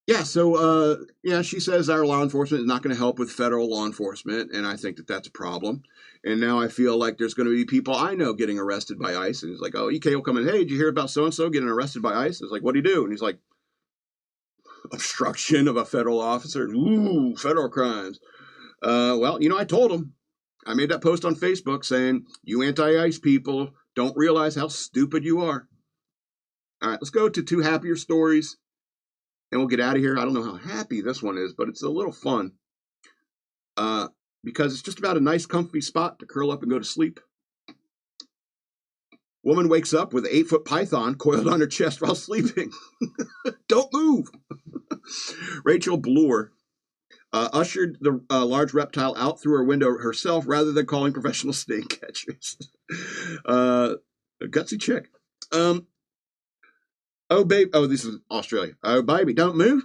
Yeah, so yeah, she says our law enforcement is not going to help with federal law enforcement, and I think that that's a problem. And now I feel like there's going to be people I know getting arrested by ICE, and he's like, "Oh, EK will come in. Hey, did you hear about so and so getting arrested by ICE?" It's like, "What do you do?" And he's like, "Obstruction of a federal officer. Ooh, federal crimes." Well, I told him. I made that post on Facebook saying, "You anti-ICE people don't realize how stupid you are." All right, let's go to two happier stories. And we'll get out of here. I don't know how happy this one is, but it's a little fun because it's just about a nice, comfy spot to curl up and go to sleep. Woman wakes up with an 8-foot python coiled on her chest while sleeping. Don't move. Rachel Bloor ushered the large reptile out through her window herself rather than calling professional snake catchers. A gutsy chick. Oh, baby. Oh, this is Australia. Oh, baby, don't move.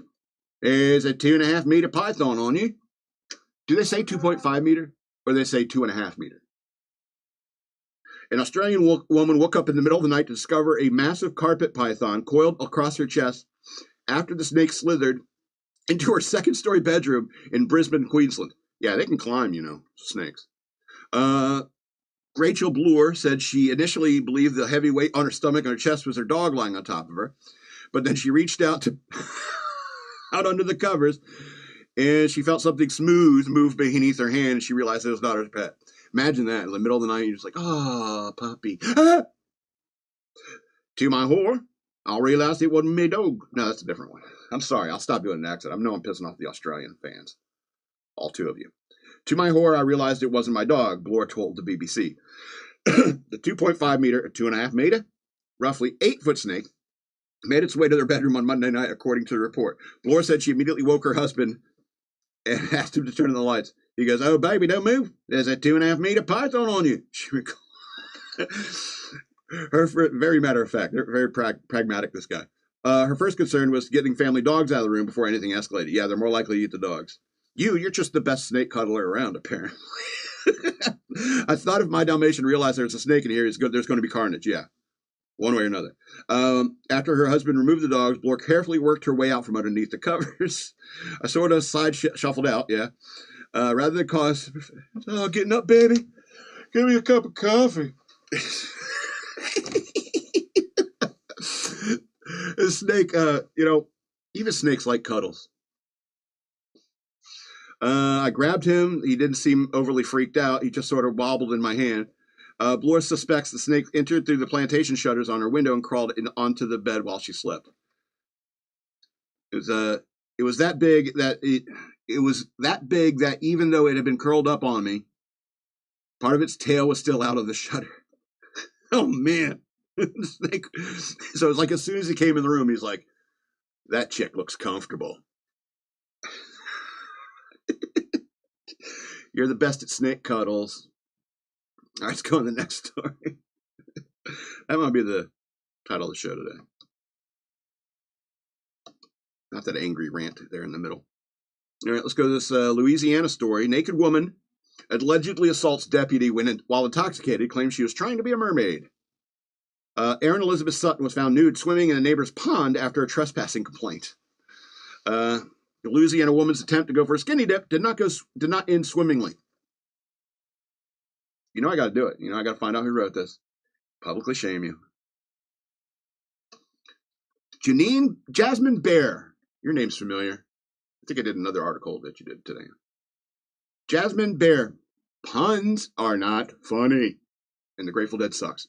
There's a 2.5 meter python on you. Do they say 2.5 meter or do they say 2.5 meter? An Australian woman woke up in the middle of the night to discover a massive carpet python coiled across her chest after the snake slithered into her second-story bedroom in Brisbane, Queensland. Yeah, they can climb, snakes. Rachel Bloor said she initially believed the heavy weight on her stomach and her chest was her dog lying on top of her, but then she reached out under the covers, and she felt something smooth move beneath her hand, and she realized it was not her pet. Imagine that in the middle of the night, you're just like, "Oh, puppy." Ah! To my horror, I realized it wasn't me dog. No, that's a different one. I'm sorry, I'll stop doing an accent. I know I'm pissing off the Australian fans, all two of you. To my horror, I realized it wasn't my dog, Bloor told the BBC. The 2.5 meter, 2.5 meter, roughly 8-foot snake made its way to their bedroom on Monday night, according to the report. Bloor said she immediately woke her husband and asked him to turn on the lights. He goes, "Oh, baby, don't move. There's a 2.5 meter python on you." Very matter of fact, very pragmatic, this guy. Her first concern was getting family dogs out of the room before anything escalated. Yeah, they're more likely to eat the dogs. You're just the best snake cuddler around, apparently. I thought if my Dalmatian realized there's a snake in here, there's going to be carnage. Yeah, one way or another. After her husband removed the dogs, Bloor carefully worked her way out from underneath the covers. I sort of shuffled out, yeah. Rather than cause, "Oh, getting up, baby. Give me a cup of coffee." The snake, even snakes like cuddles. I grabbed him. He didn't seem overly freaked out. He just sort of wobbled in my hand. Bloor suspects the snake entered through the plantation shutters on her window and crawled onto the bed while she slept. It was that big that even though it had been curled up on me, part of its tail was still out of the shutter. Oh man. Snake. So it's like as soon as he came in the room, he's like, "That chick looks comfortable." You're the best at snake cuddles. All right, let's go on to the next story. That might be the title of the show today. Not that angry rant there in the middle. All right, let's go to this Louisiana story. Naked woman allegedly assaults deputy while intoxicated, claims she was trying to be a mermaid. Erin Elizabeth Sutton was found nude swimming in a neighbor's pond after a trespassing complaint. The Louisiana woman's attempt to go for a skinny dip did not end swimmingly. I got to do it. I got to find out who wrote this. Publicly shame you. Jasmine Bear. Your name's familiar. I think I did another article that you did today. Jasmine Bear. Puns are not funny. And the Grateful Dead sucks.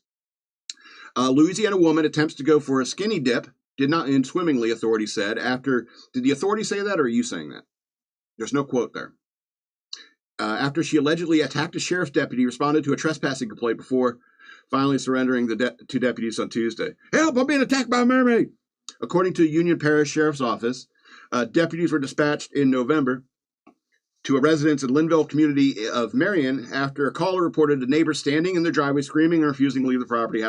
Louisiana woman attempts to go for a skinny dip did not end swimmingly, authorities said. Did the authorities say that, or are you saying that? There's no quote there. After she allegedly attacked a sheriff's deputy, responded to a trespassing complaint before finally surrendering the two deputies on Tuesday. "Help, I'm being attacked by a mermaid." According to Union Parish Sheriff's Office, deputies were dispatched in November to a residence in Linville community of Marion after a caller reported a neighbor standing in their driveway screaming and refusing to leave the property,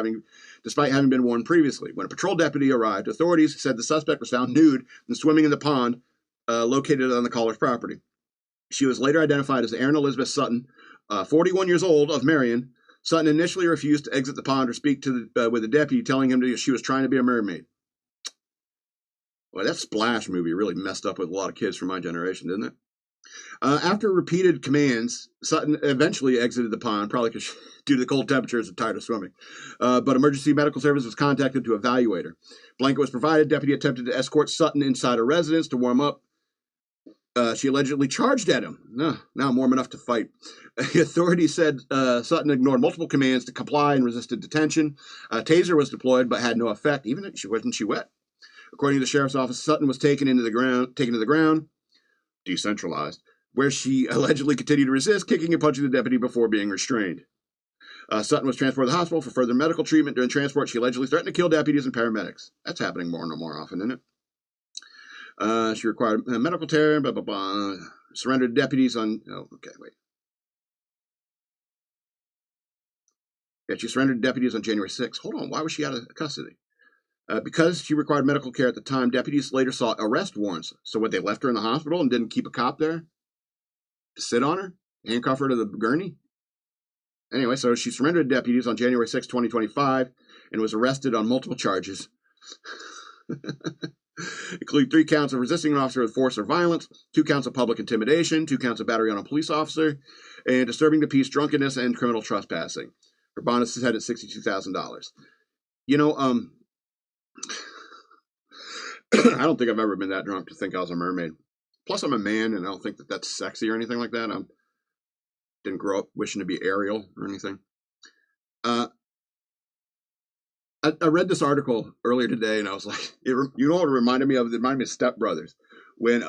despite having been warned previously. When a patrol deputy arrived, authorities said the suspect was found nude and swimming in the pond located on the caller's property. She was later identified as Erin Elizabeth Sutton, 41 years old, of Marion. Sutton initially refused to exit the pond or speak with the deputy, telling him she was trying to be a mermaid. Well, that Splash movie really messed up with a lot of kids from my generation, didn't it? After repeated commands, Sutton eventually exited the pond, probably due to the cold temperatures and tired of swimming. But emergency medical service was contacted to evaluate her. Blanket was provided. Deputy attempted to escort Sutton inside her residence to warm up. She allegedly charged at him. Now I'm warm enough to fight. The authorities said Sutton ignored multiple commands to comply and resisted detention. A taser was deployed but had no effect, even if she wasn't wet. According to the sheriff's office, Sutton was taken to the ground, decentralized, where she allegedly continued to resist, kicking and punching the deputy before being restrained. Sutton was transported to the hospital for further medical treatment. During transport, she allegedly threatened to kill deputies and paramedics. That's happening more and more often, isn't it? She required medical care, blah, blah, blah. Surrendered deputies on... Oh, okay, wait. Yeah, she surrendered deputies on January 6th. Hold on, why was she out of custody? Because she required medical care at the time, deputies later sought arrest warrants. So what, they left her in the hospital and didn't keep a cop there to sit on her? Handcuff her to the gurney? Anyway, so she surrendered deputies on January 6, 2025, and was arrested on multiple charges, including 3 counts of resisting an officer with force or violence, 2 counts of public intimidation, 2 counts of battery on a police officer, and disturbing the peace, drunkenness, and criminal trespassing. Her bond is set at $62,000. You know, I don't think I've ever been that drunk to think I was a mermaid. Plus, I'm a man, and I don't think that that's sexy or anything like that. I didn't grow up wishing to be Ariel or anything. I read this article earlier today, and I was like, you know what it reminded me of? It reminded me of Step Brothers. When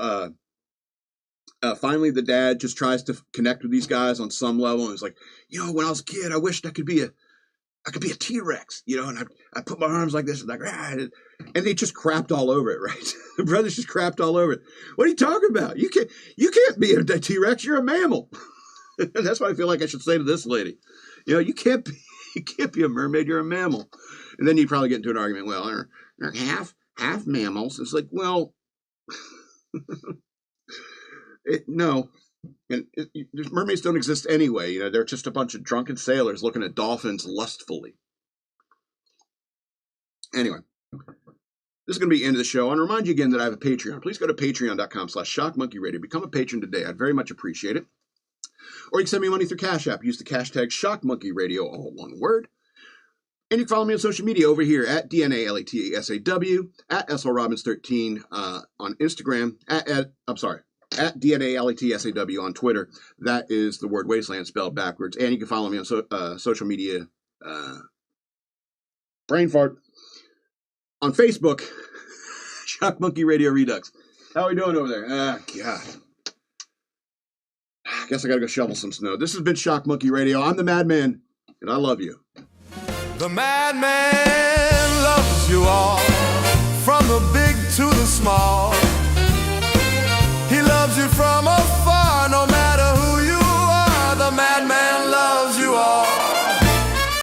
finally the dad just tries to connect with these guys on some level, and it's like, you know, when I was a kid, I wished I could be a T-Rex, you know, and I put my arms like this, and like, and they just crapped all over it, right? The brothers just crapped all over it. What are you talking about? You can't be a T-Rex. You're a mammal. That's what I feel like I should say to this lady. You know, you can't be a mermaid. You're a mammal. And then you probably get into an argument. Well, they're half mammals. It's like, well, no. And mermaids don't exist anyway. You know, they're just a bunch of drunken sailors looking at dolphins lustfully. Anyway, this is going to be the end of the show. I want to remind you again that I have a Patreon. Please go to patreon.com/shockmonkeyradio. Become a patron today. I'd very much appreciate it. Or you can send me money through Cash App. Use the hashtag shockmonkeyradio, all one word. And you can follow me on social media over here at DNALATSAW, at SLRobbins13 on Instagram, at DNALATSAW on Twitter. That is the word wasteland spelled backwards. And you can follow me on social media, brain fart, on Facebook, Shock Monkey Radio Redux. How are we doing over there? God. I guess I gotta go shovel some snow. This has been Shock Monkey Radio. I'm the Madman, and I love you. The Madman loves you all, from the big to the small.